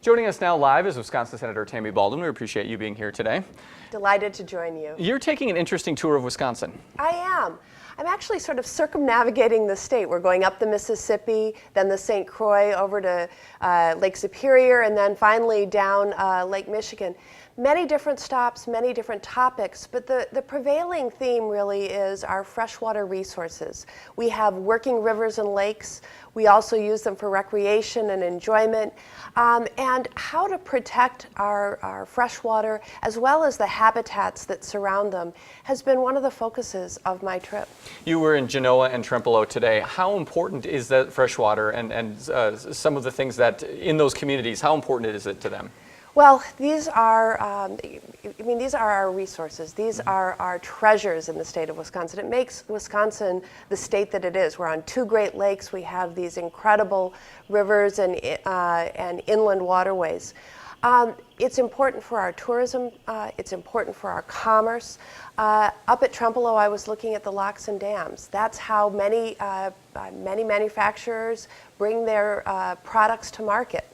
Joining us now live is Wisconsin Senator Tammy Baldwin. We appreciate you being here today. Delighted to join you. You're taking an interesting tour of Wisconsin. I am. I'm actually sort of circumnavigating the state. We're going up the Mississippi, then the St. Croix over to Lake Superior, and then finally down Lake Michigan. Many different stops, many different topics, but the prevailing theme really is our freshwater resources. We have working rivers and lakes. We also use them for recreation and enjoyment, and how to protect our freshwater as well as the habitats that surround them has been one of the focuses of my trip. You were in Genoa and Trempealeau today. How important is that freshwater and some of the things that in those communities, how important is it to them? Well, these are, these are our resources. These are our treasures in the state of Wisconsin. It makes Wisconsin the state that it is. We're on two Great Lakes. We have these incredible rivers and inland waterways. It's important for our tourism. It's important for our commerce. Up at Trempealeau, I was looking at the locks and dams. That's how many manufacturers bring their products to market.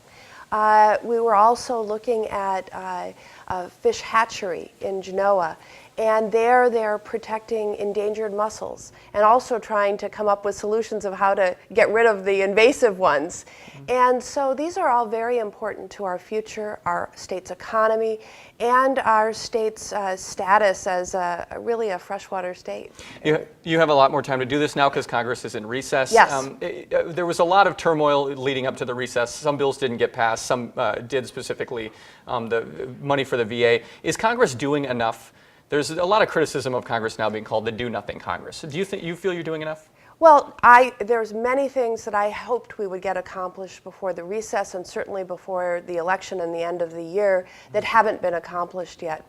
We were also looking at a fish hatchery in Genoa, and they're protecting endangered mussels and also trying to come up with solutions of how to get rid of the invasive ones. And so these are all very important to our future, our state's economy, and our state's status as really a freshwater state. You have a lot more time to do this now because Congress is in recess. Yes. There was a lot of turmoil leading up to the recess. Some bills didn't get passed, some did, specifically the money for the VA. Is Congress doing enough? There's a lot of criticism of Congress now being called the do-nothing Congress. Do you feel you're doing enough? Well, there's many things that I hoped we would get accomplished before the recess and certainly before the election and the end of the year that haven't been accomplished yet.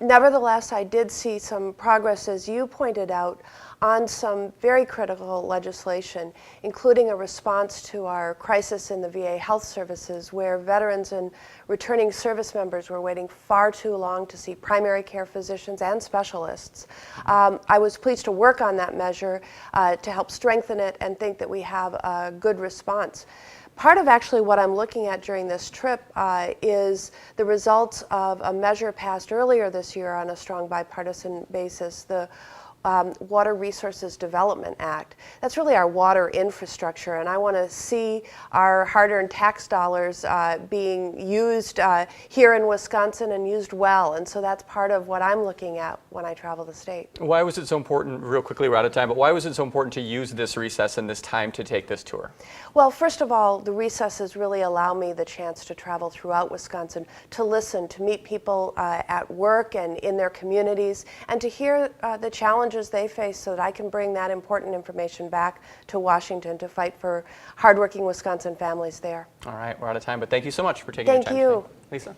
Nevertheless, I did see some progress, as you pointed out, on some very critical legislation, including a response to our crisis in the VA health services, where veterans and returning service members were waiting far too long to see primary care physicians and specialists. I was pleased to work on that measure to help strengthen it and think that we have a good response. Part of actually what I'm looking at during this trip is the results of a measure passed earlier this year on a strong bipartisan basis, the Water Resources Development Act. That's really our water infrastructure, and I want to see our hard-earned tax dollars being used here in Wisconsin and used well, and so that's part of what I'm looking at when I travel the state. Why was it so important, real quickly, we're out of time, but why was it so important to use this recess and this time to take this tour? Well, first of all, the recesses really allow me the chance to travel throughout Wisconsin, to listen, to meet people at work and in their communities, and to hear the challenges they face so that I can bring that important information back to Washington to fight for hardworking Wisconsin families there. All right, we're out of time, but thank you so much for taking the time. Thank you. Lisa?